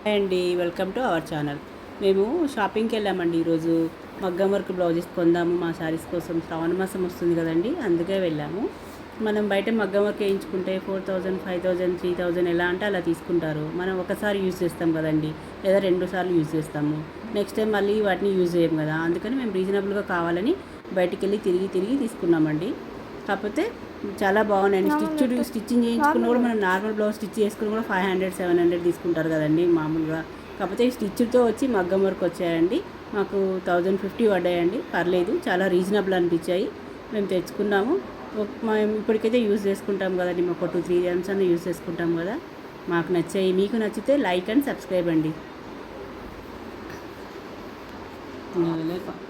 Hi అండి, welcome to our channel. మేము షాపింగ్కి వెళ్ళామండి ఈరోజు. మగ్గం వర్క్ బ్లౌజెస్ కొందాము మా శారీస్ కోసం. శ్రావణ మాసం వస్తుంది కదండి, అందుకే వెళ్ళాము. మనం బయట మగ్గం వర్క్ వేయించుకుంటే 4000, 5000, 3000 ఎలా అంటే అలా తీసుకుంటారు. మనం ఒకసారి యూజ్ చేస్తాం కదండి, లేదా 2 సార్లు యూజ్ చేస్తాము. నెక్స్ట్ టైం మళ్ళీ వాటిని యూజ్ చేయం కదా, అందుకని మేము రీజనబుల్గా కావాలని బయటికి వెళ్ళి తిరిగి తీసుకున్నామండి. కాకపోతే చాలా బాగున్నాయండి. స్టిచ్చింగ్ చేయించుకున్న కూడా మనం నార్మల్ బ్లౌజ్ స్టిచ్ చేసుకుని కూడా 500, 700 తీసుకుంటారు కదండి మామూలుగా. కాకపోతే స్టిచ్తో వచ్చి మగ్గం వరకు వచ్చాయండి. మాకు 1050 పడ్డాయండి. పర్లేదు, చాలా రీజనబుల్ అనిపించాయి. మేము తెచ్చుకున్నాము. మేము ఇప్పటికైతే యూజ్ చేసుకుంటాం కదండి, మాకు 2-3 టైమ్స్ అన్నీ యూజ్ చేసుకుంటాం కదా. మాకు నచ్చాయి. మీకు నచ్చితే లైక్ అండ్ సబ్స్క్రైబ్ అండి. మామూలుగా వచ్చేసింది.